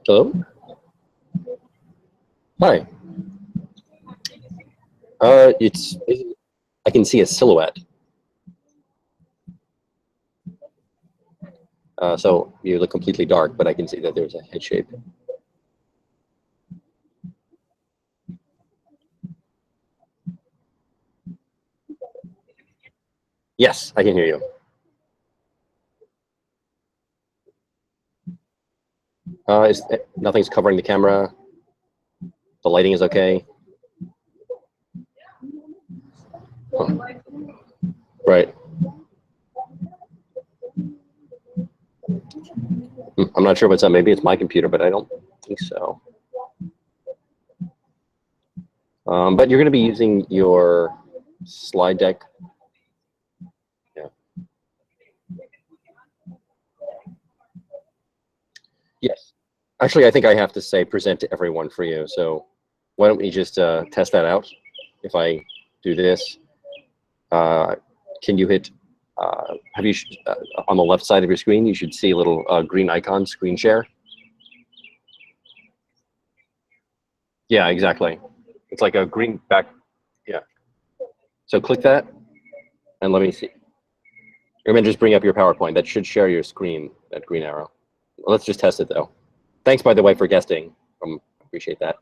Hello? Hi. It's I can see a silhouette. So you look completely dark, but I can see that there's a head shape. Yes, I can hear you. Nothing's covering the camera. The lighting is okay. Huh. Right. I'm not sure what's up. Maybe it's my computer, but I don't think so. But you're going to be using your slide deck. Yeah. Yes. Actually, I think I have to say present to everyone for you. So why don't we just test that out? If I do this, can you hit, have you, on the left side of your screen, you should see a little green icon, screen share. Yeah, exactly. It's like a green back, yeah. So click that, and let me see. Or then just bring up your PowerPoint. That should share your screen, that green arrow. Let's just test it, though. Thanks, by the way, for guesting. Appreciate that.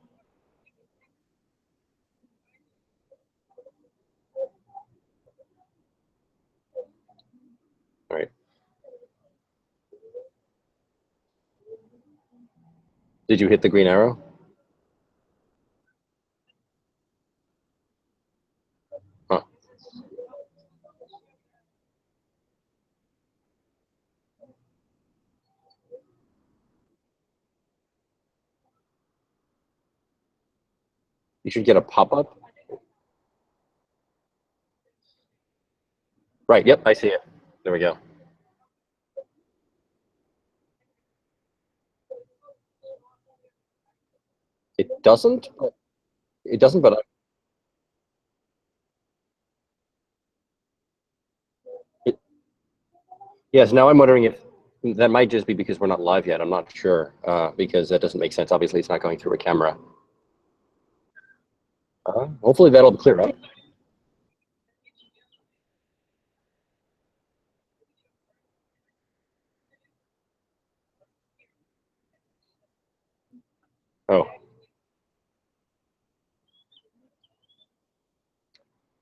All right. Did you hit the green arrow? Huh. You should get a pop-up. Right, yep, I see it. There we go. It doesn't, but yes, now I'm wondering if that might just be because we're not live yet. I'm not sure, because that doesn't make sense. Obviously, it's not going through a camera. Hopefully that'll clear up. Oh.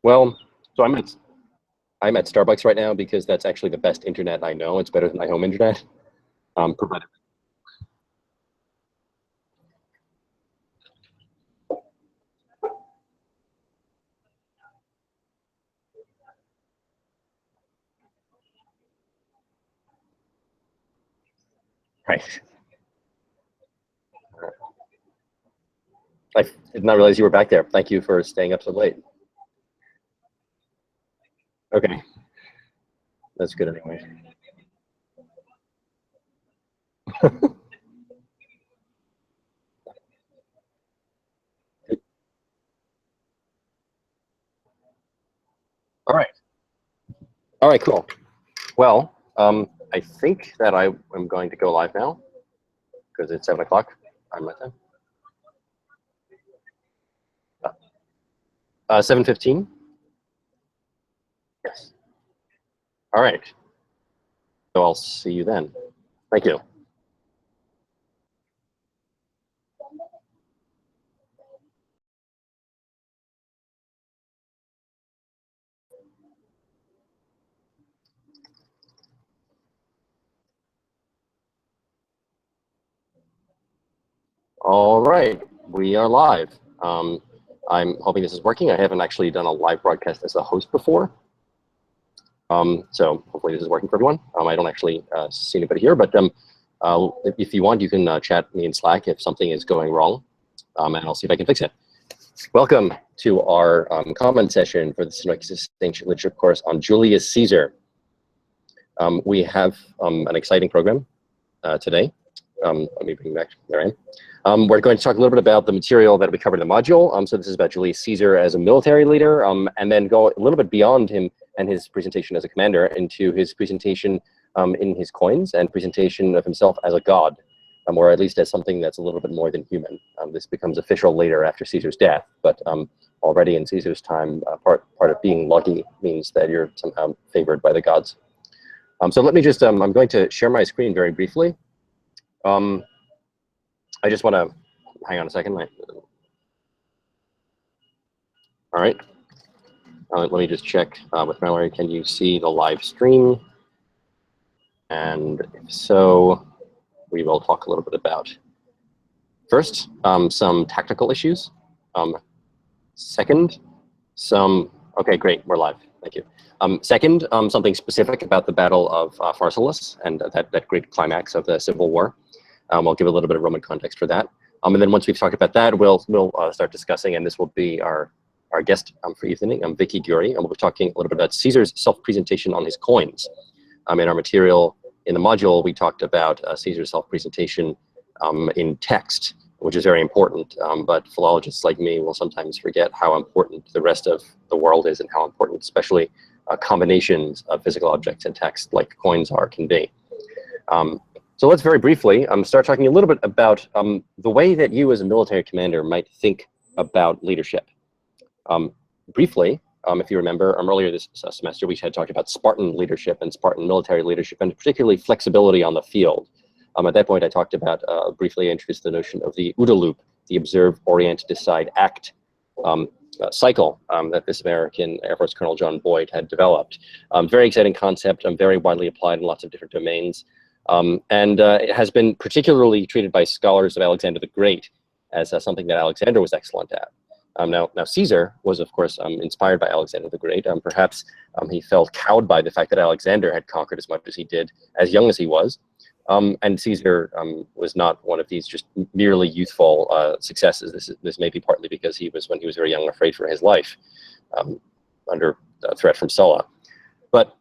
Well, so I'm at Starbucks right now because that's actually the best internet I know. It's better than my home internet. Provided. Right. I did not realize you were back there. Thank you for staying up so late. Okay. That's good anyway. All right. All right, cool. Well, I think that I am going to go live now because it's 7 o'clock. I'm my time. 7:15. Yes. All right. So I'll see you then. Thank you. All right, we are live. I'm hoping this is working. I haven't actually done a live broadcast as a host before. So hopefully this is working for everyone. I don't actually see anybody here, but if you want, you can chat me in Slack if something is going wrong, and I'll see if I can fix it. Welcome to our comment session for the Synopsis Ancient Literature course on Julius Caesar. We have an exciting program today. Let me bring back there I am. We're going to talk a little bit about the material that we covered in the module. So this is about Julius Caesar as a military leader, and then go a little bit beyond him and his presentation as a commander into his presentation in his coins and presentation of himself as a god. or at least as something that's a little bit more than human. This becomes official later after Caesar's death, but already in Caesar's time, part of being lucky means that you're somehow favored by the gods. So let me just, I'm going to share my screen very briefly. I just want to, hang on a second. All right. Let me just check with Mallory, can you see the live stream? And if so, we will talk a little bit about, first, some technical issues. Second, okay, great, we're live, thank you. Second, something specific about the Battle of Pharsalus and that great climax of the Civil War. I'll give a little bit of Roman context for that. And then once we've talked about that, we'll start discussing, and this will be our guest for evening, Vicky Guri, and we'll be talking a little bit about Caesar's self-presentation on his coins. In our material in the module, we talked about Caesar's self-presentation in text, which is very important, but philologists like me will sometimes forget how important the rest of the world is and how important especially combinations of physical objects and text like coins can be. So let's very briefly start talking a little bit about the way that you as a military commander might think about leadership. Briefly, if you remember, earlier this semester we had talked about Spartan leadership and Spartan military leadership, and particularly flexibility on the field. At that point, I talked about, briefly introduced the notion of the OODA loop, the observe, orient, decide, act cycle that this American Air Force Colonel John Boyd had developed. Very exciting concept, very widely applied in lots of different domains. And it has been particularly treated by scholars of Alexander the Great as something that Alexander was excellent at. Now Caesar was, of course, inspired by Alexander the Great. Perhaps he felt cowed by the fact that Alexander had conquered as much as he did, as young as he was. And Caesar was not one of these just merely youthful successes. This may be partly because he was, when he was very young, afraid for his life under threat from Sulla. But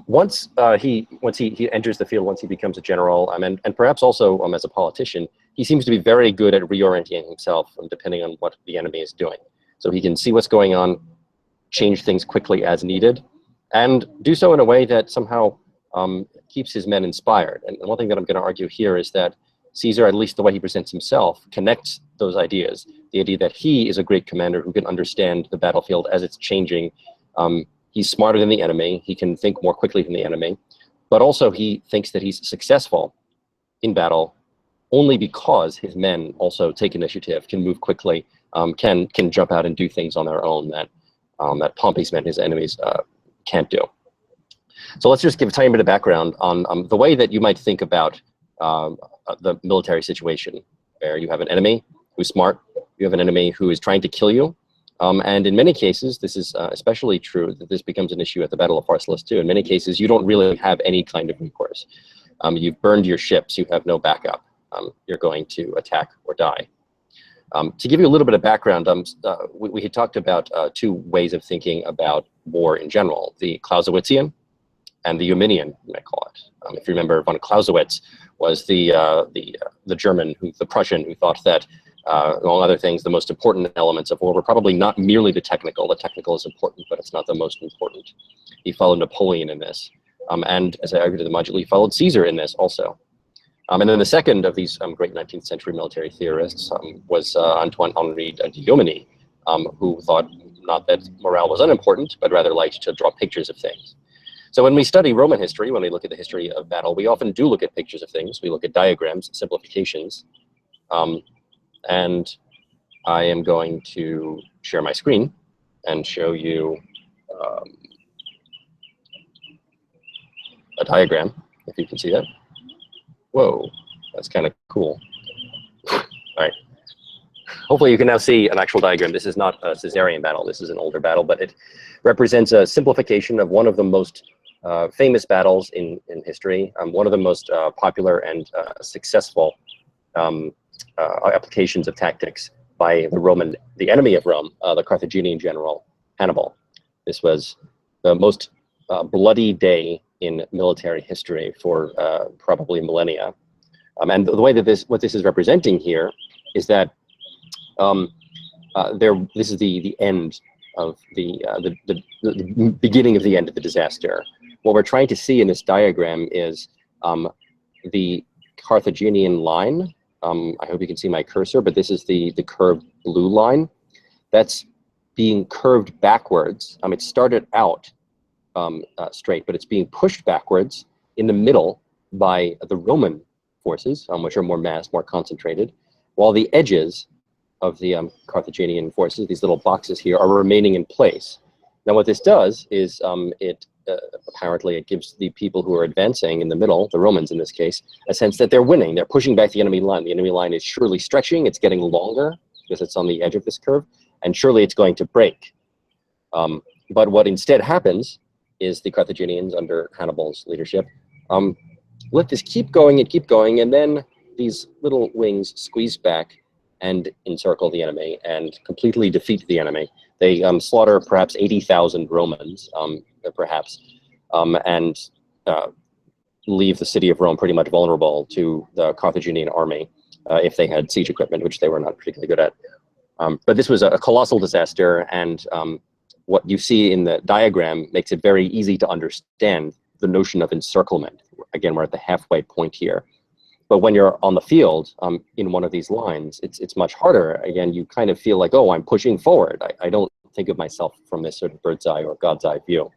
once he enters the field, once he becomes a general, and perhaps also as a politician, he seems to be very good at reorienting himself depending on what the enemy is doing. So he can see what's going on, change things quickly as needed, and do so in a way that somehow keeps his men inspired. And one thing that I'm going to argue here is that Caesar, at least the way he presents himself, connects those ideas. The idea that he is a great commander who can understand the battlefield as it's changing. He's smarter than the enemy. He can think more quickly than the enemy. But also he thinks that he's successful in battle only because his men also take initiative, can move quickly, can jump out and do things on their own that Pompey's men, his enemies, can't do. So let's just give a tiny bit of background on the way that you might think about the military situation, where you have an enemy who's smart, you have an enemy who is trying to kill you, and in many cases, this is especially true that this becomes an issue at the Battle of Pharsalus too. In many cases, you don't really have any kind of recourse. You've burned your ships, you have no backup. You're going to attack or die. To give you a little bit of background, we had talked about two ways of thinking about war in general, the Clausewitzian and the Eumenian, you might call it. If you remember, von Clausewitz was the German, the Prussian, who thought that, among other things, the most important elements of war were probably not merely the technical. The technical is important, but it's not the most important. He followed Napoleon in this. And as I argued in the module, he followed Caesar in this also. And then the second of these great 19th century military theorists was Antoine-Henri de Jomini, who thought not that morale was unimportant, but rather liked to draw pictures of things. So when we study Roman history, when we look at the history of battle, we often do look at pictures of things. We look at diagrams, simplifications. And I am going to share my screen and show you a diagram, if you can see that. Whoa, that's kind of cool. All right. Hopefully you can now see an actual diagram. This is not a Caesarian battle. This is an older battle, but it represents a simplification of one of the most famous battles in history, one of the most popular and successful applications of tactics by the enemy of Rome, the Carthaginian general Hannibal. This was the most bloody day in military history for probably millennia. And the way that what this is representing here is that this is the end of the beginning of the end of the disaster. What we're trying to see in this diagram is the Carthaginian line I hope you can see my cursor, but this is the curved blue line. That's being curved backwards. It started out straight, but it's being pushed backwards in the middle by the Roman forces, which are more massed, more concentrated, while the edges of the Carthaginian forces, these little boxes here, are remaining in place. Now, what this does is apparently it gives the people who are advancing in the middle, the Romans in this case, a sense that they're winning. They're pushing back the enemy line. The enemy line is surely stretching. It's getting longer because it's on the edge of this curve, and surely it's going to break. But what instead happens is the Carthaginians, under Hannibal's leadership, let this keep going, and then these little wings squeeze back and encircle the enemy and completely defeat the enemy. They slaughter perhaps 80,000 Romans, and leave the city of Rome pretty much vulnerable to the Carthaginian army if they had siege equipment, which they were not particularly good at. But this was a colossal disaster, and what you see in the diagram makes it very easy to understand the notion of encirclement. Again, we're at the halfway point here. But when you're on the field in one of these lines, it's much harder. Again, you kind of feel like, oh, I'm pushing forward. I don't think of myself from this sort of bird's eye or God's eye view.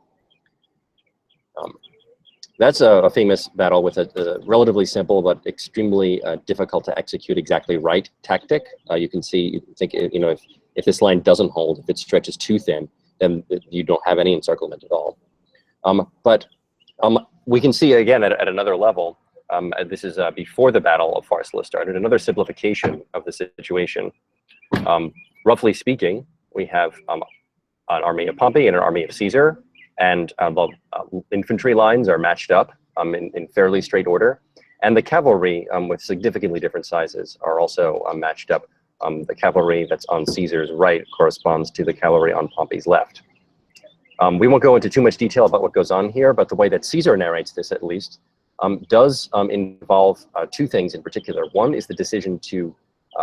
That's a famous battle with a relatively simple but extremely difficult to execute exactly right tactic. You can see, you can think, if this line doesn't hold, if it stretches too thin, then you don't have any encirclement at all. But we can see again at another level. This is before the Battle of Pharsalus started, another simplification of the situation. Roughly speaking, we have an army of Pompey and an army of Caesar, and the infantry lines are matched up in fairly straight order, and the cavalry with significantly different sizes are also matched up. The cavalry that's on Caesar's right corresponds to the cavalry on Pompey's left. We won't go into too much detail about what goes on here, but the way that Caesar narrates this, at least, does involve two things in particular. One is the decision to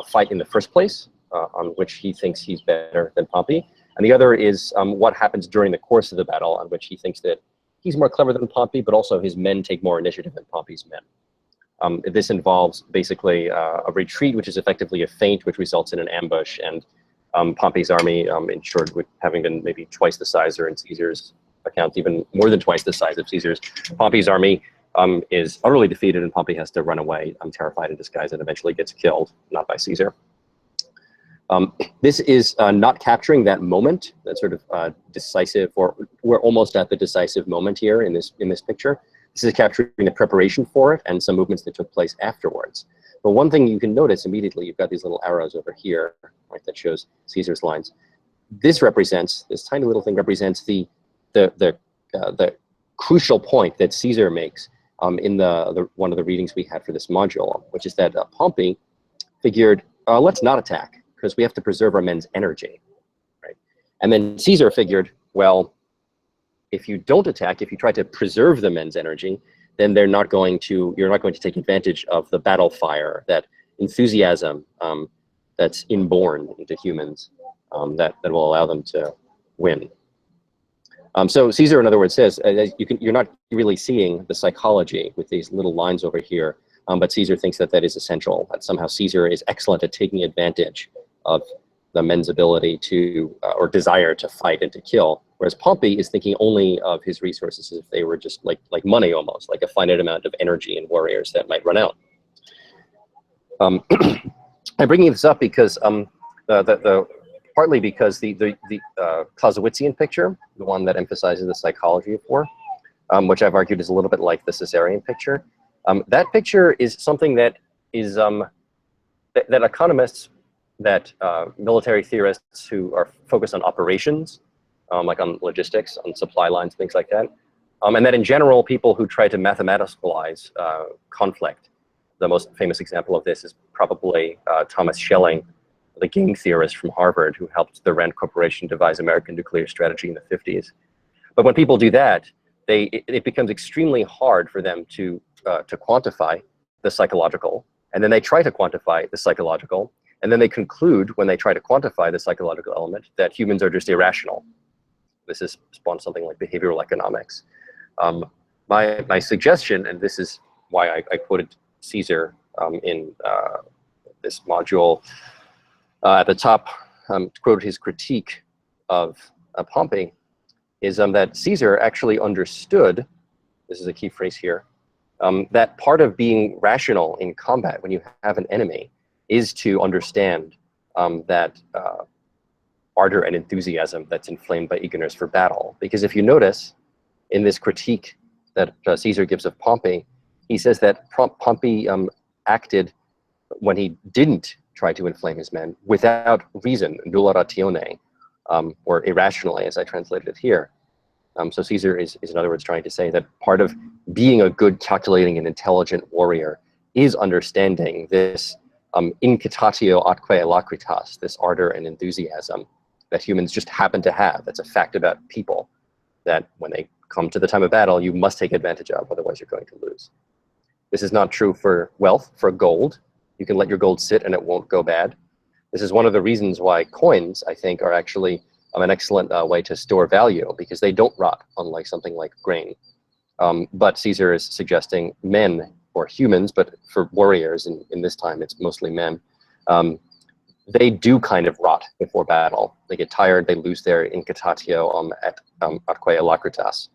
fight in the first place, on which he thinks he's better than Pompey. And the other is what happens during the course of the battle, on which he thinks that he's more clever than Pompey, but also his men take more initiative than Pompey's men. This involves basically a retreat, which is effectively a feint, which results in an ambush. And Pompey's army, in short, with having been maybe twice the size, or in Caesar's account, even more than twice the size of Caesar's, Pompey's army is utterly defeated, and Pompey has to run away, terrified in disguise, and eventually gets killed, not by Caesar. This is not capturing that moment, that sort of decisive, or we're almost at the decisive moment here in this picture. This is capturing the preparation for it and some movements that took place afterwards. But one thing you can notice immediately, you've got these little arrows over here, right, that shows Caesar's lines. This tiny little thing represents the crucial point that Caesar makes in one of the readings we had for this module, which is that Pompey figured, let's not attack, because we have to preserve our men's energy, right? And then Caesar figured, well, if you don't attack, if you try to preserve the men's energy, then you're not going to take advantage of the battle fire, that enthusiasm that's inborn into humans, that will allow them to win. So Caesar, in other words, says you're not really seeing the psychology with these little lines over here, but Caesar thinks that is essential, that somehow Caesar is excellent at taking advantage of the men's ability to, or desire to fight and to kill, whereas Pompey is thinking only of his resources as if they were just like money, almost, like a finite amount of energy in warriors that might run out. I'm bringing this up because partly because the Clausewitzian picture, the one that emphasizes the psychology of war, which I've argued is a little bit like the Caesarian picture. That picture is something that is that economists, that military theorists who are focused on operations, like on logistics, on supply lines, things like that, and that in general, people who try to mathematicalize conflict. The most famous example of this is probably Thomas Schelling, the game theorist from Harvard, who helped the Rand Corporation devise American nuclear strategy in the 50s. But when people do that, it becomes extremely hard for them to quantify the psychological, and then they try to quantify the psychological, and then they conclude, when they try to quantify the psychological element, that humans are just irrational. This has spawned something like behavioral economics. My suggestion, and this is why I quoted Caesar in this module. At the top, to quote his critique of Pompey, is that Caesar actually understood, this is a key phrase here, that part of being rational in combat when you have an enemy is to understand that ardor and enthusiasm that's inflamed by eagerness for battle. Because if you notice in this critique that Caesar gives of Pompey, he says that Pompey acted when he didn't try to inflame his men without reason, nulla ratione, or irrationally, as I translated it here. So Caesar is in other words trying to say that part of being a good, calculating, and intelligent warrior is understanding this incitatio atque alacritas, this ardor and enthusiasm that humans just happen to have. That's a fact about people, that when they come to the time of battle, you must take advantage of, otherwise you're going to lose. This is not true for wealth, for gold. You can let your gold sit and it won't go bad. This is one of the reasons why coins, I think, are actually an excellent way to store value, because they don't rot, unlike something like grain. But Caesar is suggesting men, or humans, but for warriors, in this time it's mostly men, they do kind of rot before battle. They get tired, they lose their incitatio atque alacritas.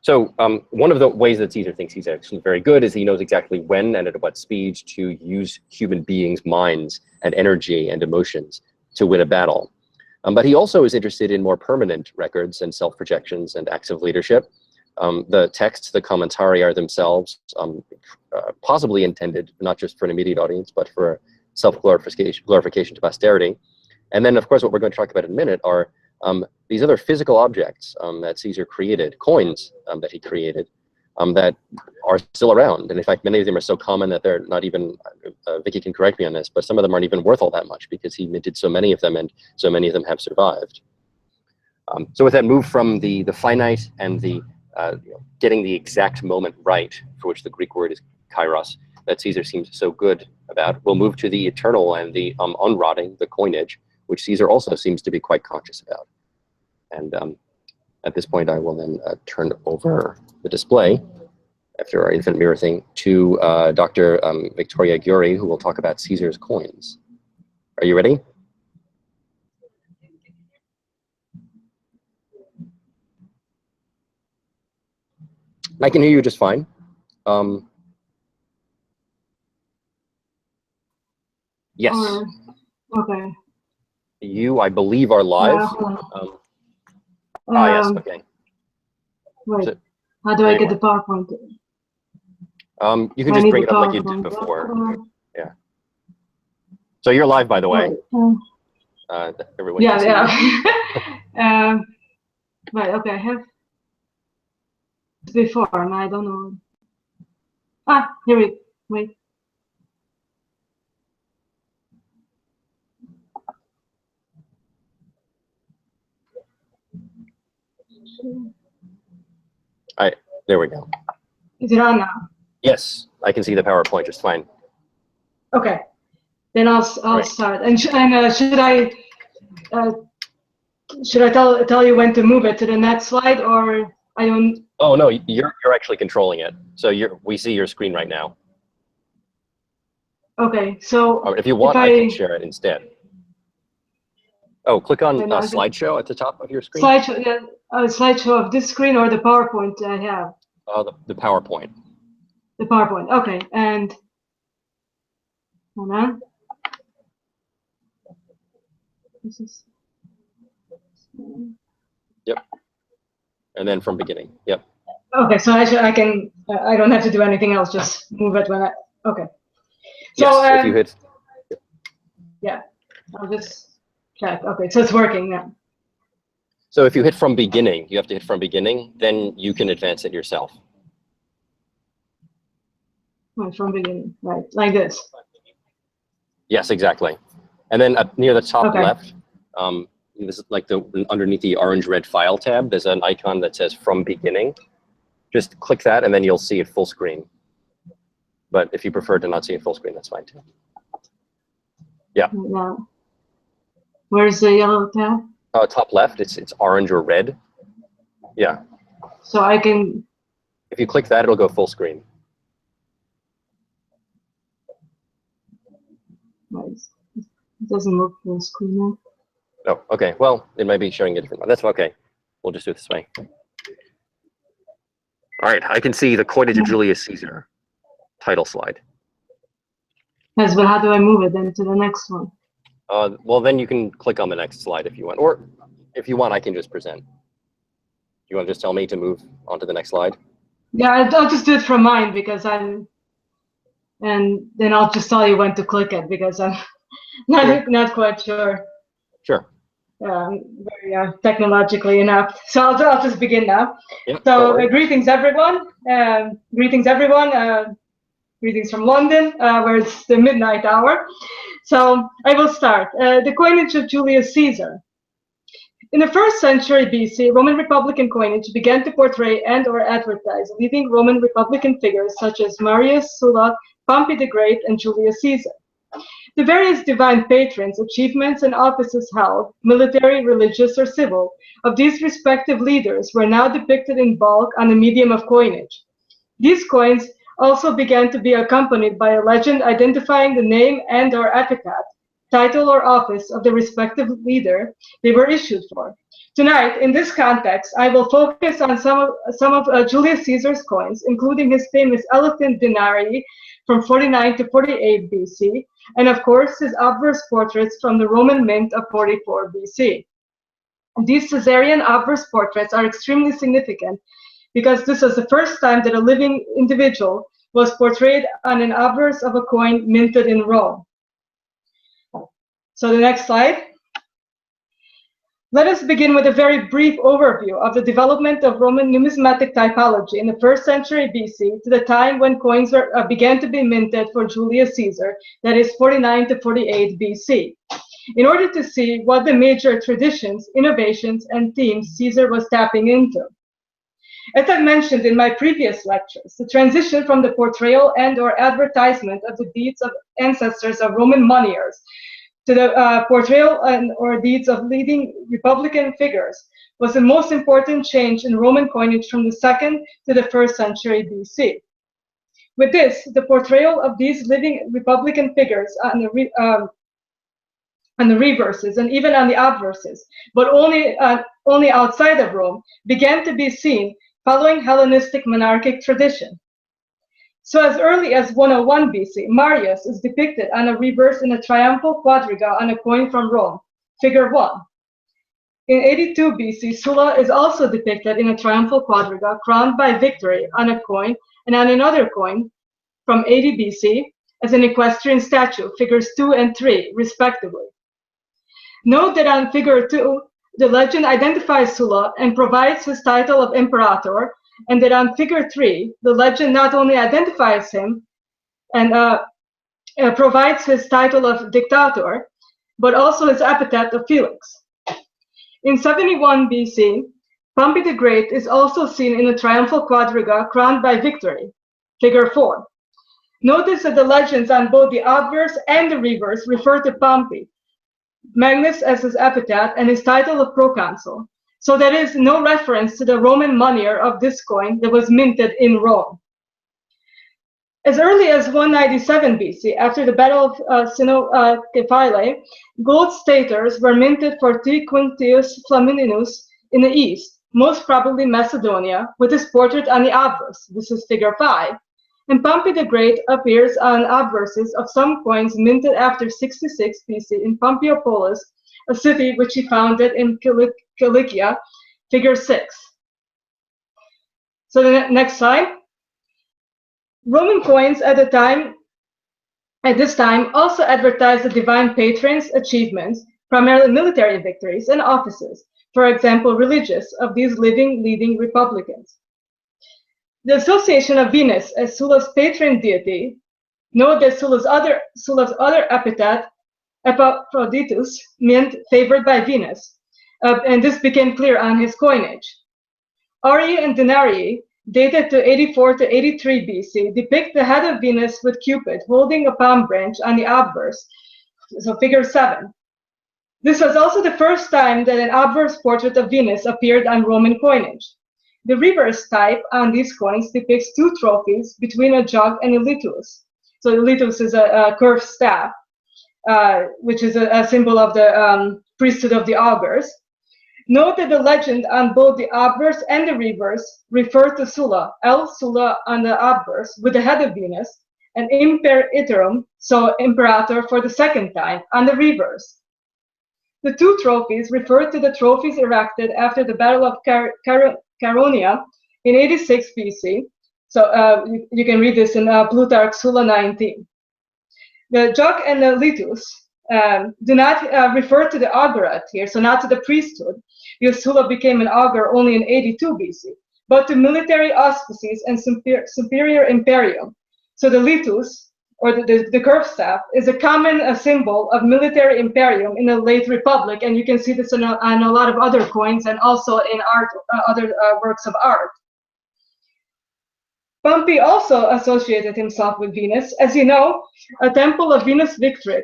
So one of the ways that Caesar thinks he's actually very good is he knows exactly when and at what speed to use human beings' minds and energy and emotions to win a battle. But he also is interested in more permanent records and self-projections and acts of leadership. The texts, the commentari, are themselves possibly intended not just for an immediate audience, but for self-glorification to posterity. And then, of course, what we're going to talk about in a minute are these other physical objects that Caesar created, coins that he created, that are still around. And in fact, many of them are so common that they're not even, Vicky can correct me on this, but some of them aren't even worth all that much because he minted so many of them, and so many of them have survived. So with that move from the finite and the getting the exact moment right, for which the Greek word is kairos, that Caesar seems so good about, we'll move to the eternal and the unrotting, the coinage, which Caesar also seems to be quite conscious about. And at this point, I will then turn over the display, after our infinite mirror thing, to Dr. Victoria Gyuri, who will talk about Caesar's coins. Are you ready? I can hear you just fine. Yes. Okay. You, I believe, are live. Yes, okay. Wait, So, how do I get the PowerPoint? You can just bring it up like you did before. Yeah. So you're live, by the way. Everyone can see you. Right, okay, I have before, and I don't know. Ah, here we wait. There we go. Is it on now? Yes, I can see the PowerPoint just fine. Okay, then I'll start. And should I tell you when to move it to the next slide, or I don't? Oh no, you're actually controlling it. So we see your screen right now. Okay, so if you want, I can share it instead. Oh, click on slideshow at the top of your screen. Slideshow, yeah, slideshow of this screen or the PowerPoint I have. The PowerPoint. The PowerPoint. Okay, and hold on. This is. Yep. And then from beginning. Yep. Okay, so I don't have to do anything else. Just move it when I. Okay. So yes, if you hit. Yeah, I'll just check. Okay, so it's working now. So if you hit from beginning, you have to hit from beginning, then you can advance it yourself. Right, from beginning, right, like this. Yes, exactly. And then near the top left, this is like underneath the orange-red file tab, there's an icon that says from beginning. Just click that, and then you'll see it full screen. But if you prefer to not see it full screen, that's fine too. Yeah. Now, where's the yellow tab? Top left, it's orange or red. Yeah. So I can. If you click that, it'll go full screen. It doesn't look full screen now. Oh, okay. Well, it might be showing a different one. That's okay. We'll just do it this way. All right, I can see the coinage of Julius Caesar title slide. Yes, but how do I move it then to the next one? Well, then you can click on the next slide if you want, or if you want, I can just present. You want to just tell me to move on to the next slide? Yeah, I'll just do it from mine because and then I'll just tell you when to click it because I'm not quite sure. Sure. Very technologically inept. So I'll just begin now. Yep, so greetings everyone. Greetings everyone. Greetings from London, where it's the midnight hour. So I will start. The coinage of Julius Caesar. In the 1st century BC, Roman Republican coinage began to portray and/or advertise leading Roman Republican figures such as Marius, Sulla, Pompey the Great, and Julius Caesar. The various divine patrons, achievements, and offices held, military, religious, or civil, of these respective leaders were now depicted in bulk on the medium of coinage. These coins also began to be accompanied by a legend identifying the name and/or epithet, title, or office of the respective leader they were issued for. Tonight, in this context, I will focus on some of Julius Caesar's coins, including his famous elephant denarii from 49 to 48 BC, and of course his obverse portraits from the Roman mint of 44 BC. These Caesarian obverse portraits are extremely significant because this was the first time that a living individual was portrayed on an obverse of a coin minted in Rome. So the next slide. Let us begin with a very brief overview of the development of Roman numismatic typology in the 1st century BC to the time when coins began to be minted for Julius Caesar, that is 49 to 48 BC, in order to see what the major traditions, innovations, and themes Caesar was tapping into. As I mentioned in my previous lectures, the transition from the portrayal and/or advertisement of the deeds of ancestors of Roman moneyers to the portrayal or deeds of leading Republican figures was the most important change in Roman coinage from the 2nd to the 1st century BC. With this, the portrayal of these living Republican figures on the reverses and even on the obverses, but only outside of Rome, began to be seen following Hellenistic monarchic tradition. So as early as 101 BC, Marius is depicted on a reverse in a triumphal quadriga on a coin from Rome, figure 1. In 82 BC, Sulla is also depicted in a triumphal quadriga crowned by victory on a coin and on another coin from 80 BC as an equestrian statue, figures 2 and 3, respectively. Note that on figure 2, the legend identifies Sulla and provides his title of imperator, and that on figure 3, the legend not only identifies him and provides his title of dictator, but also his epithet of Felix. In 71 BC, Pompey the Great is also seen in a triumphal quadriga crowned by victory, figure 4. Notice that the legends on both the obverse and the reverse refer to Pompey, Magnus as his epithet, and his title of proconsul. So there is no reference to the Roman moneyer of this coin that was minted in Rome. As early as 197 BC, after the Battle of Sinope, gold staters were minted for T. Quintius Flamininus in the east, most probably Macedonia, with his portrait on the obverse. This is figure 5. And Pompey the Great appears on obverses of some coins minted after 66 BC in Pompeiapolis, a city which he founded in Cilicia, figure 6. So the next slide. Roman coins at this time also advertised the divine patrons' achievements, primarily military victories and offices, for example, religious, of these living leading republicans. The association of Venus as Sulla's patron deity, note that Sulla's other epithet, Epaphroditus, meant favored by Venus, and this became clear on his coinage. Arii and denarii, dated to 84 to 83 BC, depict the head of Venus with Cupid holding a palm branch on the obverse, so figure 7. This was also the first time that an obverse portrait of Venus appeared on Roman coinage. The reverse type on these coins depicts two trophies between a jug and a litus. So the litus is a curved staff. which is a symbol of the priesthood of the augurs. Note that the legend on both the obverse and the reverse refer to Sulla, El Sulla on the obverse with the head of Venus, and Imper Iterum, so imperator for the second time, on the reverse. The two trophies refer to the trophies erected after the Battle of Caronia in 86 BC. So you can read this in Plutarch Sulla 19. The jug and the litus do not refer to the augurate here, so not to the priesthood, because Sulla became an augur only in 82 BC, but to military auspices and superior imperium. So the litus, or the curved staff, is a common symbol of military imperium in the late Republic, and you can see this on a lot of other coins and also in art, other works of art. Pompey also associated himself with Venus. As you know, a temple of Venus Victrix,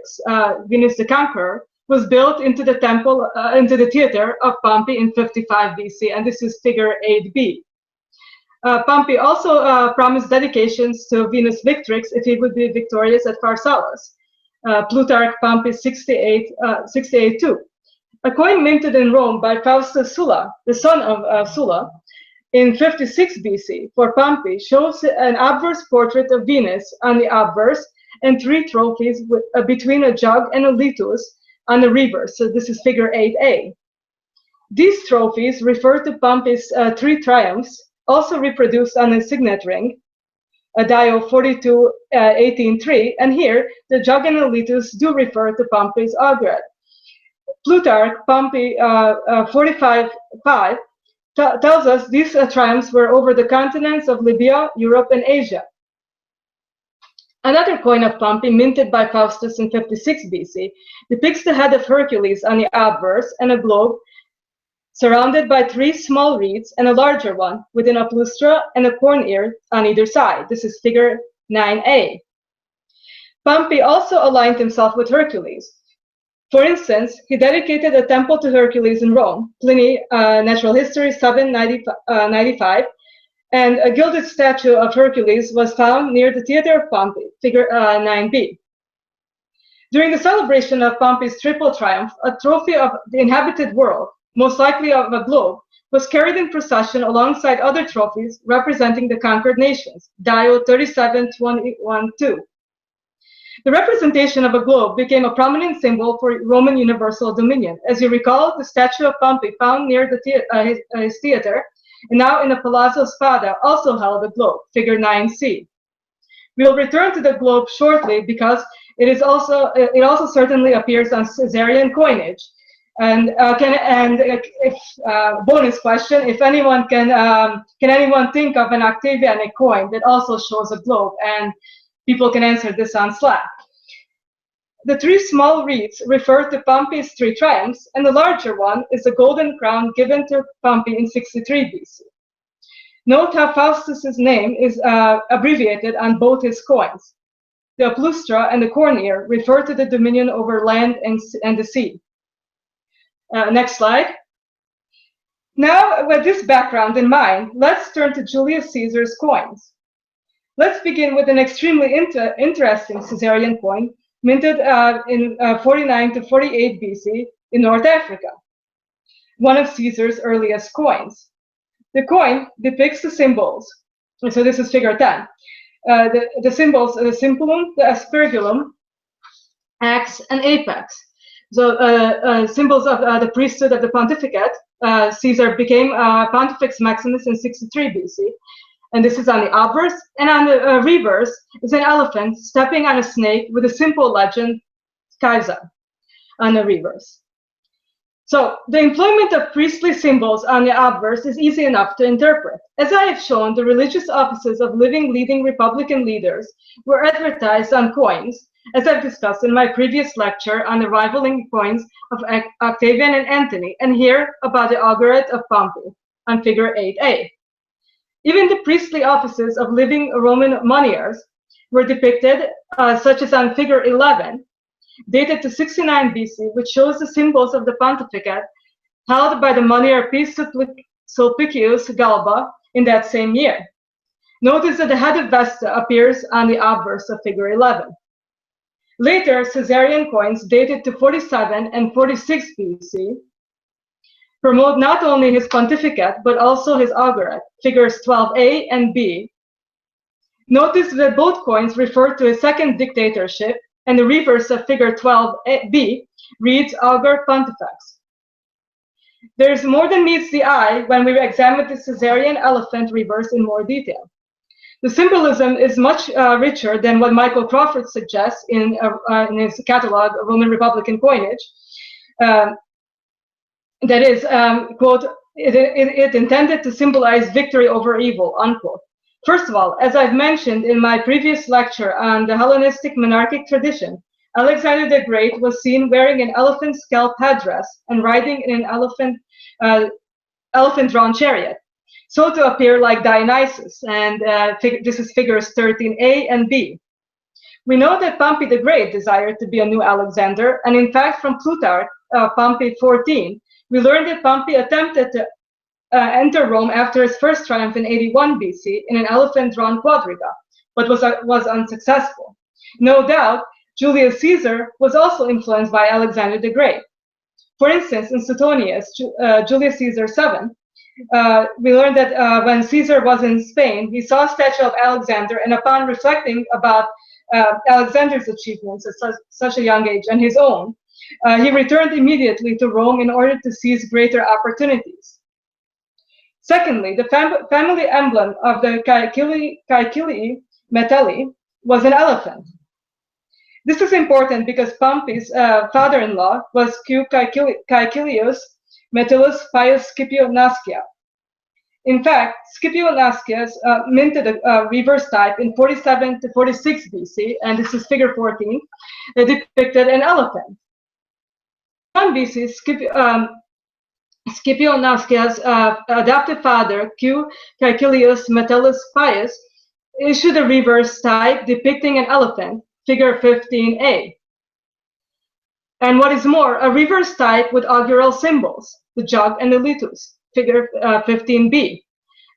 Venus the Conqueror, was built into the temple, into the theater of Pompey in 55 BC, and this is figure 8b. Pompey also promised dedications to Venus Victrix if he would be victorious at Pharsalus. Plutarch Pompey 68-2. A coin minted in Rome by Faustus Sulla, the son of Sulla, in 56 BC for Pompey shows an obverse portrait of Venus on the obverse and three trophies with, between a jug and a litus on the reverse. So this is figure 8a. These trophies refer to Pompey's three triumphs, also reproduced on a signet ring, a Dio 42-18-3, and here the jug and the litus do refer to Pompey's augurate. Plutarch, Pompey 45-5, tells us these triumphs were over the continents of Libya, Europe, and Asia. Another coin of Pompey, minted by Faustus in 56 BC, depicts the head of Hercules on the obverse and a globe surrounded by three small reeds and a larger one with an aplustra and a corn ear on either side. This is figure 9a. Pompey also aligned himself with Hercules. For instance, he dedicated a temple to Hercules in Rome, Pliny, Natural History 795, and a gilded statue of Hercules was found near the theater of Pompey, figure 9b. During the celebration of Pompey's triple triumph, a trophy of the inhabited world, most likely of a globe, was carried in procession alongside other trophies representing the conquered nations, Dio 37-21-2. The representation of a globe became a prominent symbol for Roman universal dominion. As you recall, the statue of Pompey found near the his theater, and now in the Palazzo Spada, also held a globe, figure 9c. We'll return to the globe shortly because it also certainly appears on Caesarian coinage. And bonus question: if anyone can anyone think of an Octavianic coin that also shows a globe? And people can answer this on Slack. The three small reeds refer to Pompey's three triumphs, and the larger one is a golden crown given to Pompey in 63 BC. Note how Faustus's name is abbreviated on both his coins. The aplustra and the corn ear refer to the dominion over land and the sea. Next slide. Now, with this background in mind, let's turn to Julius Caesar's coins. Let's begin with an extremely interesting Caesarian coin minted in 49 to 48 BC in North Africa, one of Caesar's earliest coins. The coin depicts the symbols. So this is figure 10. The symbols, the simpulum, the aspergillum, axe, and apex. So symbols of the priesthood of the pontificate. Caesar became Pontifex Maximus in 63 BC. And this is on the obverse, and on the reverse is an elephant stepping on a snake with a simple legend, Caesar, on the reverse. So the employment of priestly symbols on the obverse is easy enough to interpret. As I have shown, the religious offices of leading Republican leaders were advertised on coins, as I've discussed in my previous lecture on the rivaling coins of Octavian and Antony, and here about the augurate of Pompey on figure 8a. Even the priestly offices of living Roman moneyers were depicted, such as on figure 11, dated to 69 BC, which shows the symbols of the pontificate held by the moneyer P. Sulpicius Galba in that same year. Notice that the head of Vesta appears on the obverse of figure 11. Later, Caesarian coins dated to 47 and 46 BC promote not only his pontificate, but also his augurate, figures 12a and b. Notice that both coins refer to a second dictatorship, and the reverse of figure 12b reads augur pontifex. There is more than meets the eye when we examine the Caesarian elephant reverse in more detail. The symbolism is much richer than what Michael Crawford suggests in his catalog, Roman Republican Coinage. That is, quote, it intended to symbolize victory over evil, unquote. First of all, as I've mentioned in my previous lecture on the Hellenistic monarchic tradition, Alexander the Great was seen wearing an elephant scalp headdress and riding in an elephant-drawn chariot, so to appear like Dionysus, and this is figures 13a and b. We know that Pompey the Great desired to be a new Alexander, and in fact, from Plutarch, Pompey 14, we learned that Pompey attempted to enter Rome after his first triumph in 81 BC in an elephant-drawn quadriga, but was unsuccessful. No doubt, Julius Caesar was also influenced by Alexander the Great. For instance, in Suetonius, Julius Caesar 7, we learned that when Caesar was in Spain, he saw a statue of Alexander, and upon reflecting about Alexander's achievements at such a young age and his own, he returned immediately to Rome in order to seize greater opportunities. Secondly, the family emblem of the Caecilii Metelli was an elephant. This is important because Pompey's father-in-law was Q. Caecilius Metellus Pius Scipio Nascia. In fact, Scipio Nascia minted a reverse type in 47 to 46 BC, and this is figure 14, that depicted an elephant. In 1 BC, Scipio Nascia's adoptive father, Q. Caecilius Metellus Pius, issued a reverse type depicting an elephant, figure 15a. And what is more, a reverse type with augural symbols, the jug and the litus, figure 15b.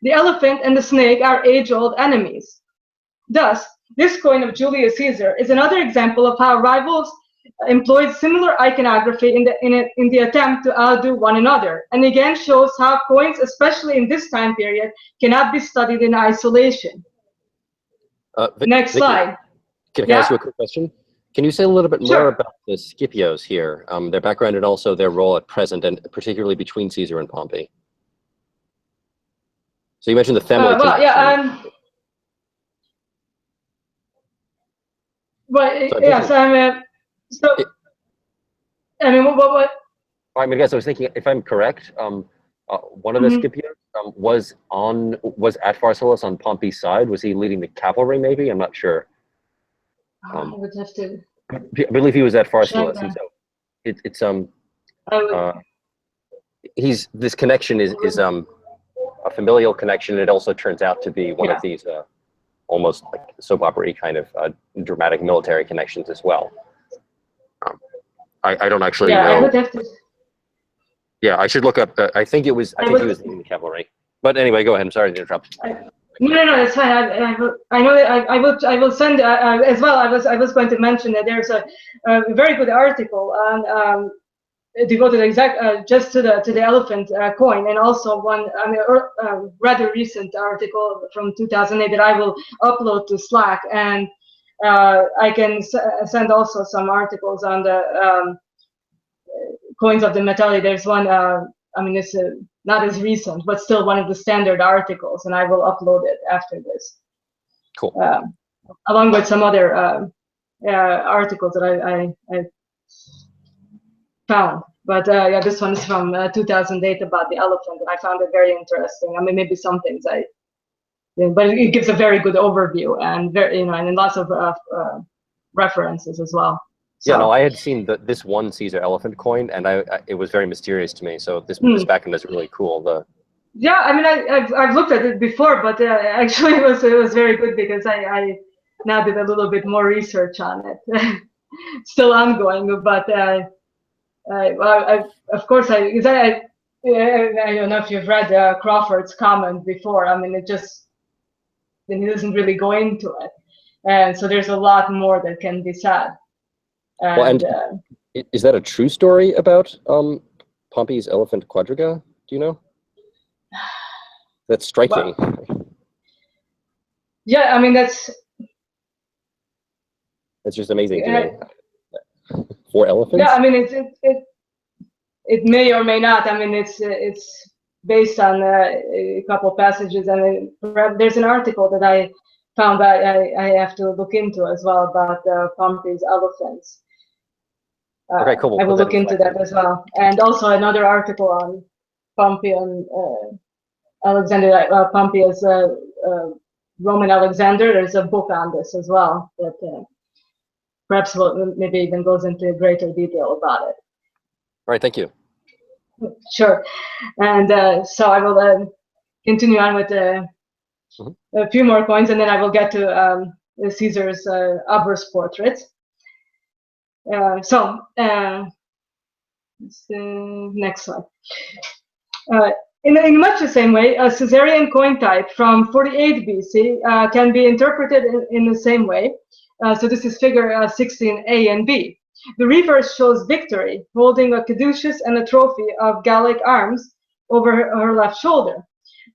The elephant and the snake are age-old enemies. Thus, this coin of Julius Caesar is another example of how rivals employed similar iconography in the attempt to outdo one another, and again shows how coins, especially in this time period, cannot be studied in isolation. Next slide. Can I ask you a quick question? Can you say a little bit more about the Scipios here, their background and also their role at present, and particularly between Caesar and Pompey? So you mentioned the family connection. I mean, what? I mean, I guess I was thinking, if I'm correct, one of the Scipios was at Pharsalus on Pompey's side. Was he leading the cavalry? Maybe, I'm not sure. I would have to. I believe he was at Pharsalus, and so it's this connection is a familial connection. It also turns out to be one of these almost like soap opera-y kind of dramatic military connections as well. I don't actually know. I would have to. Yeah, I should look up. I think he was leading the cavalry. But anyway, go ahead. I'm sorry to interrupt. No, it's fine. I know that I will send as well. I was going to mention that there's a very good article on devoted just to the elephant coin, and also one rather recent article from 2008 that I will upload to Slack, and I can send also some articles on the coins of the Metelli. There's one. I mean, it's not as recent, but still one of the standard articles, and I will upload it after this. Cool. Along with some other articles that I found. But yeah, this one is from 2008 about the elephant, and I found it very interesting. I mean, maybe some things but it gives a very good overview, and and lots of references as well. So, yeah, no, I had seen this one Caesar elephant coin, and it was very mysterious to me. So this background is really cool. Yeah, I mean, I've looked at it before, but actually it was very good because I now did a little bit more research on it. Still ongoing, but of course I don't know if you've read Crawford's comment before. I mean, then he doesn't really go into it, and so there's a lot more that can be said. And, is that a true story about Pompey's elephant quadriga? Do you know? That's striking. Well, yeah, I mean that's just amazing to me. 4 elephants? Yeah, I mean it may or may not. I mean it's based on a couple passages, and there's an article that I found that I have to look into as well about Pompey's elephants. Okay, cool. I will look into that as well, and also another article on Pompey and Alexander. Pompey as Roman Alexander. There's a book on this as well that perhaps maybe even goes into greater detail about it. All right, thank you. Sure, and so I will continue on with a few more coins, and then I will get to Caesar's obverse portraits. So next slide. In much the same way, a Caesarian coin type from 48 BC can be interpreted in the same way. So this is figure 16A and B. The reverse shows Victory holding a caduceus and a trophy of Gallic arms over her left shoulder.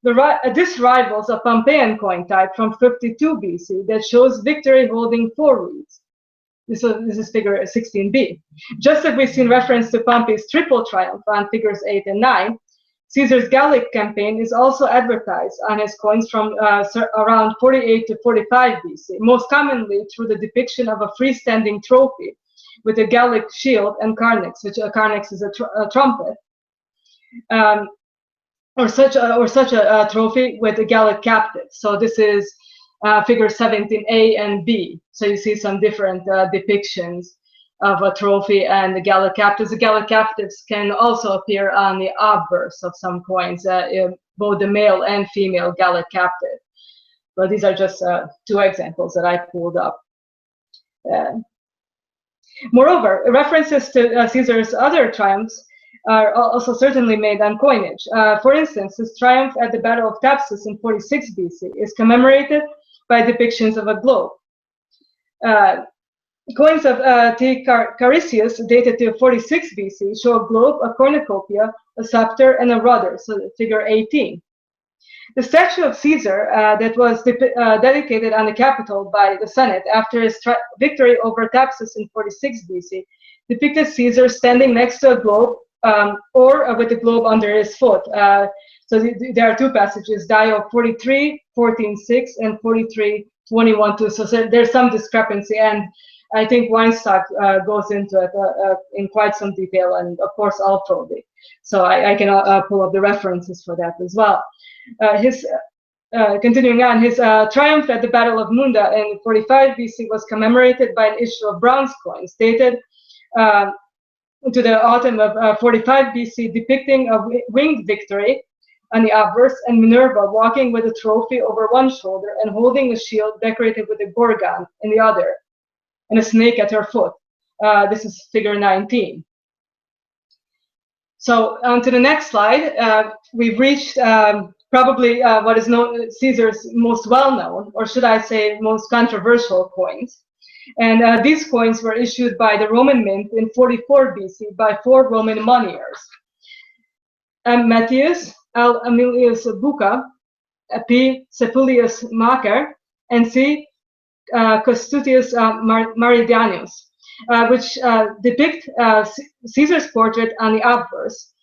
This rivals a Pompeian coin type from 52 BC that shows Victory holding 4 reeds. This is figure 16B. Just as we've seen reference to Pompey's triple triumph on figures 8 and 9, Caesar's Gallic campaign is also advertised on his coins from around 48 to 45 BC, most commonly through the depiction of a freestanding trophy with a Gallic shield and carnix, which a carnix is a trumpet, or such a trophy with a Gallic captive. So this is figure 17A and B. So you see some different depictions of a trophy and the Gallic captives. The Gallic captives can also appear on the obverse of some coins, both the male and female Gallic captive. But these are just 2 examples that I pulled up. Moreover, references to Caesar's other triumphs are also certainly made on coinage. For instance, his triumph at the Battle of Thapsus in 46 BC is commemorated by depictions of a globe. Coins of T. Carisius, dated to 46 BC, show a globe, a cornucopia, a scepter, and a rudder, so figure 18. The statue of Caesar that was dedicated on the Capitol by the Senate after his victory over Thapsus in 46 BC depicted Caesar standing next to a globe or with the globe under his foot. So there are 2 passages, Dio 43, 14:6, and 43, 21:2. So there's some discrepancy, and I think Weinstock goes into it in quite some detail, and of course Alfrodi. So I can pull up the references for that as well. Continuing on, his triumph at the Battle of Munda in 45 BC was commemorated by an issue of bronze coins dated to the autumn of 45 BC, depicting a winged Victory on the obverse and Minerva walking with a trophy over one shoulder and holding a shield decorated with a gorgon in the other, and a snake at her foot. This is figure 19. So on to the next slide, we've reached probably what is known Caesar's most well-known, or should I say most controversial coins. And these coins were issued by the Roman mint in 44 BC by 4 Roman moneyers. Matthias, L. Aemilius Bucca, P. Sepulius Macer, and C. Costutius Maridianus, which depict Caesar's portrait on the obverse,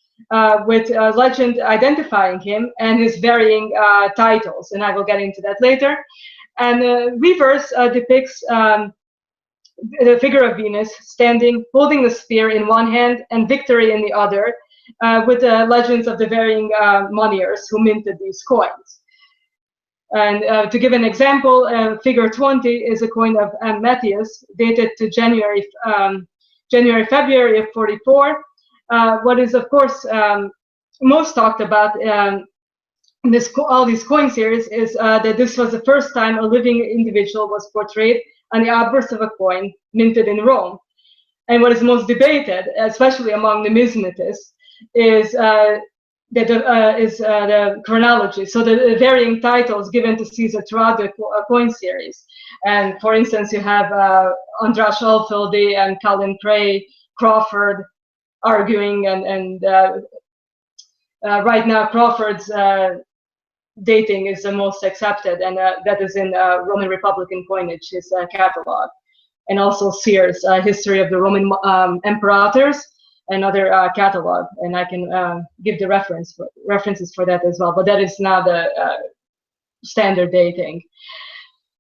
with a legend identifying him and his varying titles, and I will get into that later. And the reverse depicts the figure of Venus standing, holding the spear in one hand and Victory in the other, with the legends of the varying moneyers who minted these coins. And to give an example, figure 20 is a coin of Matthias, dated to January, February of 44. What is, of course, most talked about all these coin series is that this was the first time a living individual was portrayed on the obverse of a coin minted in Rome. And what is most debated, especially among numismatists, is that is the chronology. So the varying titles given to Caesar throughout the coin series. And for instance, you have Andras Alfildi and Colin Cray, Crawford arguing, and right now Crawford's dating is the most accepted, and that is in Roman Republican coinage, his catalog. And also Sears, History of the Roman Imperators, another catalog, and I can give the references for that as well, but that is not the standard dating.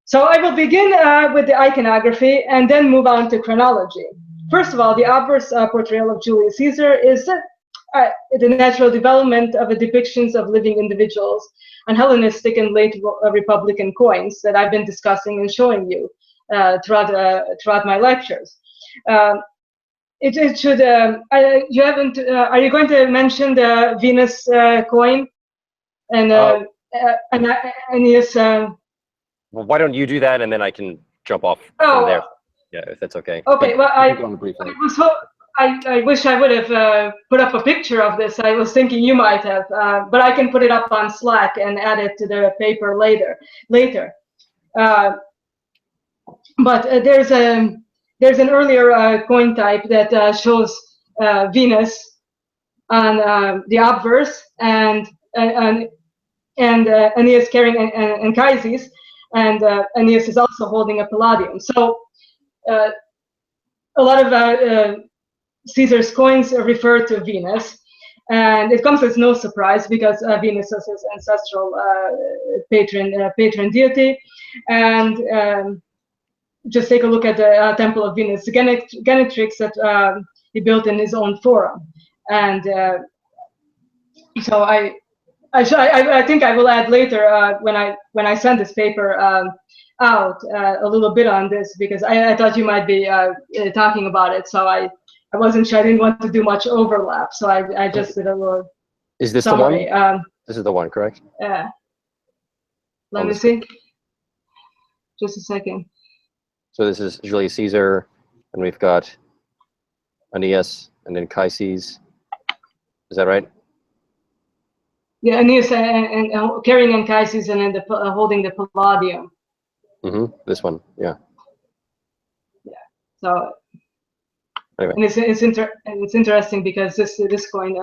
So I will begin with the iconography and then move on to chronology. First of all, the obverse portrayal of Julius Caesar is the natural development of the depictions of living individuals on Hellenistic and late Republican coins that I've been discussing and showing you throughout my lectures. It should. You haven't. Are you going to mention the Venus coin? And yes. Well, why don't you do that, and then I can jump off from there. Yeah, if that's okay. Okay. Well, I wish I would have put up a picture of this. I was thinking you might have, but I can put it up on Slack and add it to the paper later. But there's an earlier coin type that shows Venus on the obverse and Aeneas carrying Anchises, and Aeneas is also holding a palladium. So a lot of Caesar's coins refer to Venus, and it comes as no surprise because Venus is his ancestral patron deity. And just take a look at the Temple of Venus Genetrix that he built in his own forum. And so I think I will add later when I send this paper out a little bit on this, because I thought you might be talking about it. So I wasn't sure. I didn't want to do much overlap. So I just did a little Is this summary. the one? This is the one, correct? Yeah. Let me see. Just a second. So this is Julius Caesar, and we've got Aeneas and then Anchises. Is that right? Yeah, Aeneas and carrying Anchises and then holding the palladium. Mm-hmm. This one, yeah. Yeah. So. Anyway. And it's interesting because this coin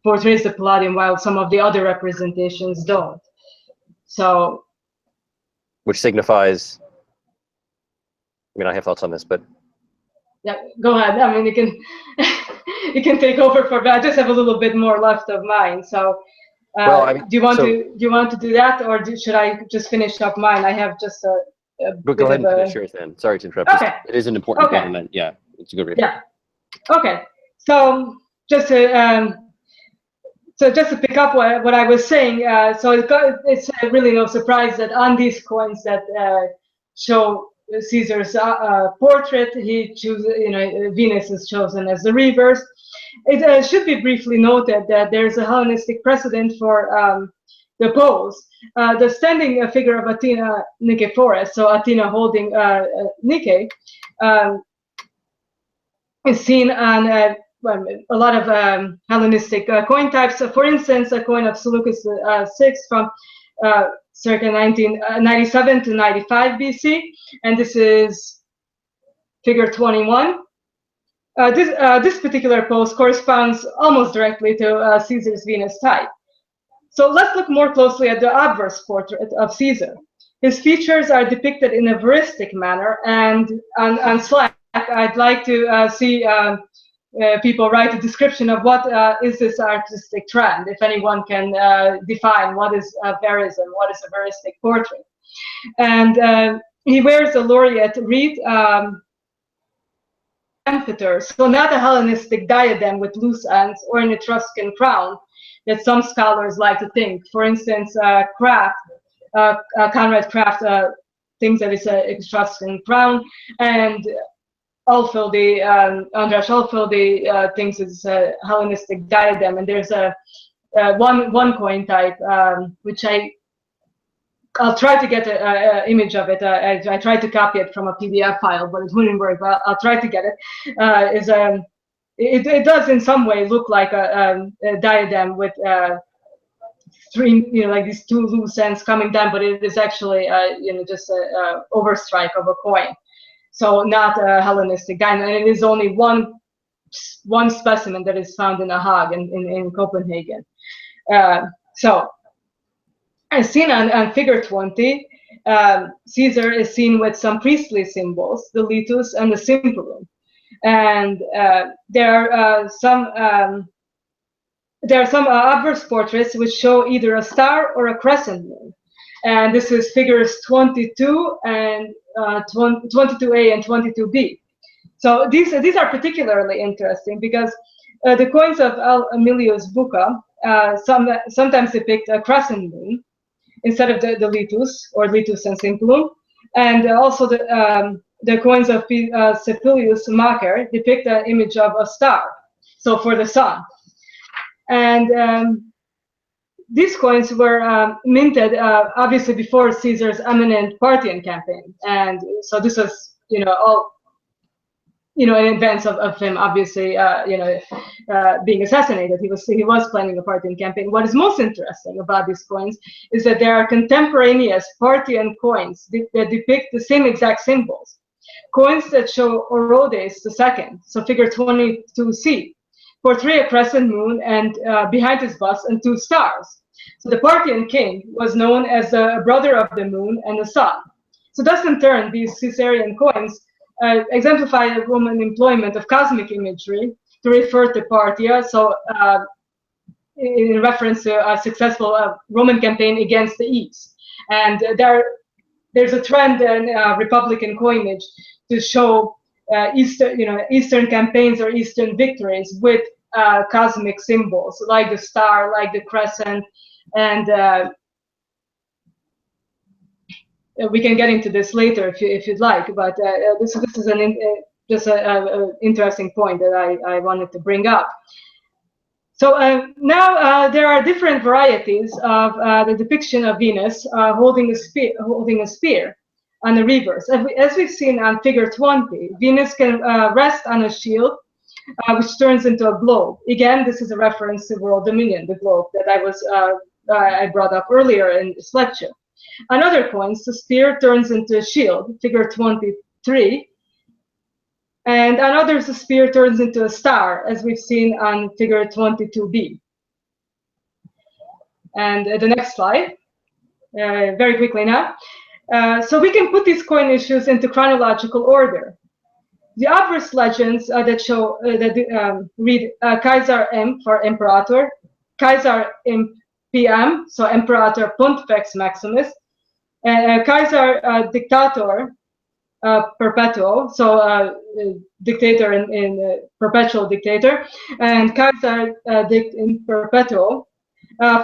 portrays the palladium while some of the other representations don't. So. Which signifies. I mean, I have thoughts on this, but. Yeah, go ahead. I mean, you can you can take over for me. I just have a little bit more left of mine. So, well, I mean, do you want to do that, or should I just finish up mine? I have just a go ahead and finish yours then. Sorry to interrupt. Okay. It is an important element. Yeah, it's a good read. Yeah. Okay. So just to pick up what I was saying, so it's really no surprise that on these coins that show Caesar's portrait, he chooses, Venus is chosen as the reverse. It should be briefly noted that there's a Hellenistic precedent for the pose. The standing figure of Athena Nikephoros, so Athena holding Nike, is seen on a lot of Hellenistic coin types. So for instance, a coin of Seleucus VI from circa 1997 to 95 BC, and this is figure 21. This particular pose corresponds almost directly to Caesar's Venus type. So let's look more closely at the obverse portrait of Caesar. His features are depicted in a veristic manner, and on Slack, I'd like to see people write a description of what is this artistic trend, if anyone can define what is a verism, what is a veristic portrait. And he wears a laureate wreath, amphitheater, so not a Hellenistic diadem with loose ends or an Etruscan crown that some scholars like to think. For instance, Conrad Kraft thinks that it's an Etruscan crown, and Alfildi, Andras Alfildi thinks it's a Hellenistic diadem. And there's one coin type which I'll try to get an image of it. I tried to copy it from a PDF file, but it wouldn't work. But I'll try to get it. Is it does in some way look like a diadem with three, like these two loose ends coming down, but it is actually, just a overstrike of a coin. So not a Hellenistic diamond, and it is only one specimen that is found in a Hague in Copenhagen. So, as seen on figure 20, Caesar is seen with some priestly symbols, the litus and the cimpolium. And there are some obverse portraits which show either a star or a crescent moon. And this is figures 22 and 22A and 22B. So these are particularly interesting because the coins of Aemilius Bucca sometimes depict a crescent moon instead of the litus or litus and cimpolium, and also the coins of Cepilius Macer depict an image of a star, so for the sun. And these coins were minted obviously before Caesar's imminent Parthian campaign, and so this was all in advance of him obviously being assassinated. He was planning a Parthian campaign. What is most interesting about these coins is that there are contemporaneous Parthian coins that depict the same exact symbols. Coins that show Orodes II, so figure 22C, portray a crescent moon and behind his bust and two stars. So the Parthian king was known as the brother of the moon and the sun. So thus in turn, these Caesarian coins exemplify the Roman employment of cosmic imagery to refer to Parthia, so in reference to a successful Roman campaign against the East. And there's a trend in Republican coinage to show Eastern campaigns or Eastern victories with cosmic symbols like the star, like the crescent, and we can get into this later if you'd like. But this is an interesting point that I wanted to bring up. So now there are different varieties of the depiction of Venus holding a spear on the reverse. As we've seen on figure 20, Venus can rest on a shield, which turns into a globe. Again, this is a reference to world dominion, the globe that I brought up earlier in this lecture. On other coins, the spear turns into a shield, figure 23, and on others, the spear turns into a star, as we've seen on figure 22B. And the next slide, very quickly now. So we can put these coin issues into chronological order. The obverse legends that show read Caesar M for Imperator, Caesar PM, so Imperator Pontifex Maximus, Caesar Dictator Perpetuo, so dictator in perpetual dictator, and Caesar Dict in Perpetuo,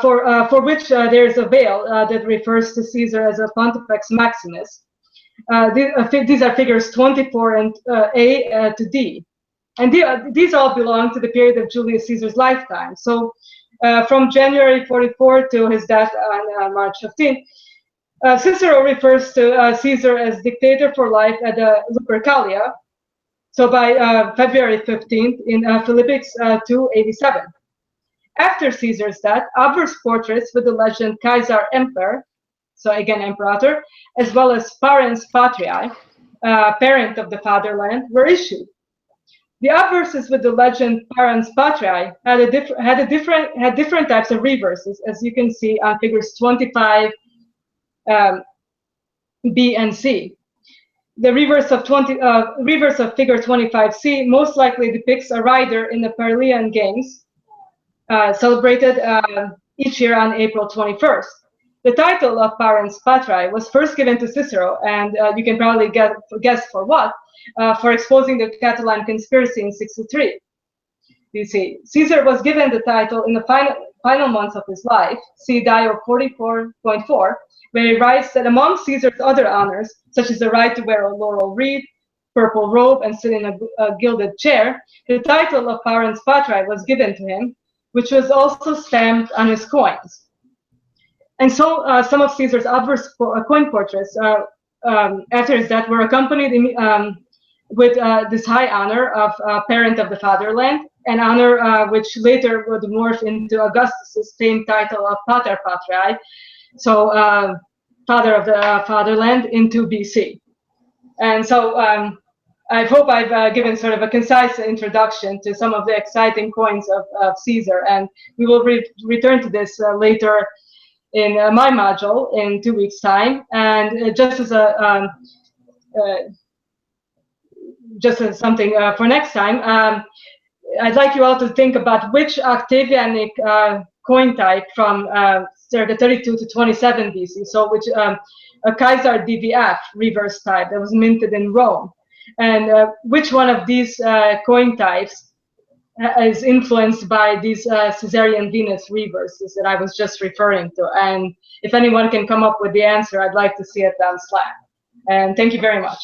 for which there is a veil that refers to Caesar as a Pontifex Maximus. These are figures 24 and A to D. And these all belong to the period of Julius Caesar's lifetime. So from January 44 to his death on March 15, Cicero refers to Caesar as dictator for life at Lupercalia. So by February 15th in Philippics 287. After Caesar's death, obverse portraits with the legend Caesar Emperor, so again Imperator, as well as Parens Patriae, parent of the fatherland, were issued. The obverses with the legend Parens Patriae had different types of reverses, as you can see on figures 25 B and C. The reverse of figure 25C most likely depicts a rider in the Paralian Games, celebrated each year on April 21st. The title of Parens Patriae was first given to Cicero, and you can probably guess for what, for exposing the Catalan conspiracy in 63. You see, Caesar was given the title in the final months of his life, see Dio 44.4, where he writes that among Caesar's other honors, such as the right to wear a laurel wreath, purple robe, and sit in a gilded chair, the title of Parens Patriae was given to him, which was also stamped on his coins. And so some of Caesar's obverse coin portraits after his death were accompanied with this high honor of parent of the fatherland, an honor which later would morph into Augustus's famed title of Pater Patriae, so father of the fatherland, into BC. And so I hope I've given sort of a concise introduction to some of the exciting coins of Caesar, and we will return to this later in my module in 2 weeks' time. And just as a something for next time, I'd like you all to think about which Octavianic coin type from circa 32 to 27 BC, so which a Kaiser DVF reverse type that was minted in Rome, and which one of these coin types is influenced by these Caesarian Venus reverses that I was just referring to. And if anyone can come up with the answer, I'd like to see it on Slack. And thank you very much.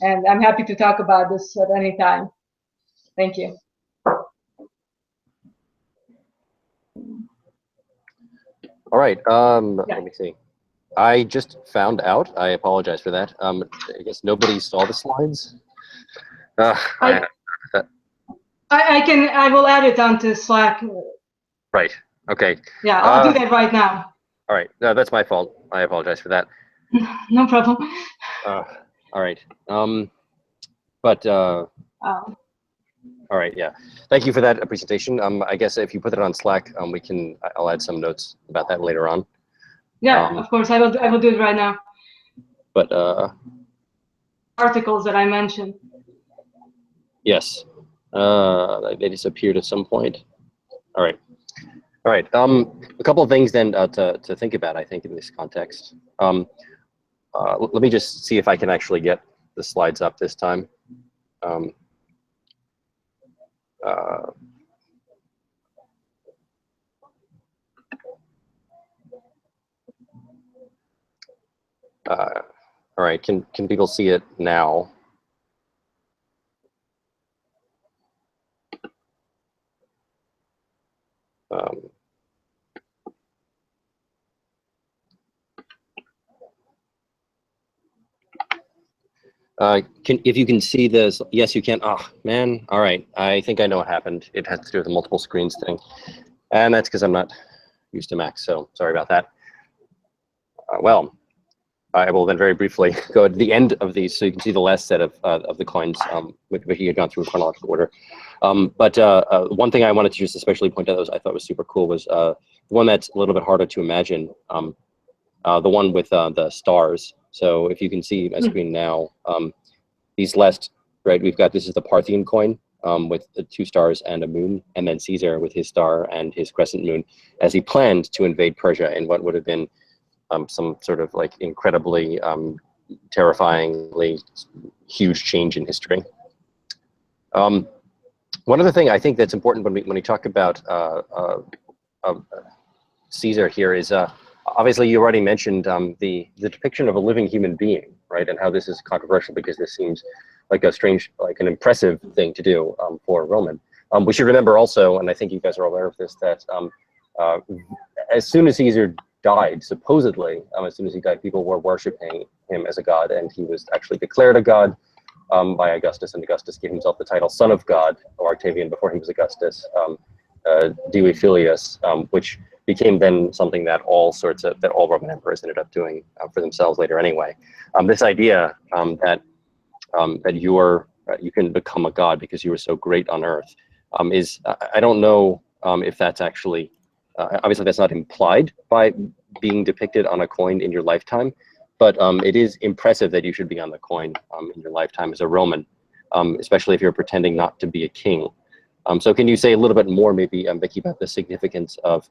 And I'm happy to talk about this at any time. Thank you. All right. Yeah. Let me see. I just found out. I apologize for that. I guess nobody saw the slides. I will add it onto Slack. Right. Okay. Yeah, I'll do that right now. All right. No, that's my fault. I apologize for that. No problem. All right. All right. Yeah. Thank you for that presentation. I guess if you put it on Slack, I'll add some notes about that later on. Yeah, of course. I will do it right now. But articles that I mentioned. Yes. They disappeared at some point. All right. All right. A couple of things then to think about, I think, in this context. Let me just see if I can actually get the slides up this time. All right. Can people see it now? If you can see this, yes, you can. Oh, man. All right. I think I know what happened. It has to do with the multiple screens thing. And that's because I'm not used to Mac, so sorry about that. Well, I will then very briefly go to the end of these so you can see the last set of the coins, which you had gone through in chronological order. One thing I wanted to just especially point out that I thought was super cool was the one that's a little bit harder to imagine, the one with the stars. So if you can see my screen now, these last, right, we've got, this is the Parthian coin with the 2 stars and a moon, and then Caesar with his star and his crescent moon as he planned to invade Persia in what would have been some sort of like incredibly terrifyingly huge change in history. One other thing I think that's important when we talk about Caesar here is obviously you already mentioned the depiction of a living human being, right, and how this is controversial because this seems like a strange, like an impressive thing to do for a Roman. We should remember also, and I think you guys are aware of this, that as soon as Caesar died, supposedly, as soon as he died, people were worshiping him as a god, and he was actually declared a god by Augustus, and Augustus gave himself the title Son of God, or Octavian before he was Augustus, Dei Filius, which became then something that all Roman emperors ended up doing for themselves later anyway. This idea that you can become a god because you were so great on earth is, I don't know if that's actually, obviously that's not implied by being depicted on a coin in your lifetime, but it is impressive that you should be on the coin in your lifetime as a Roman, especially if you're pretending not to be a king. So can you say a little bit more, maybe, Vicky, about the significance of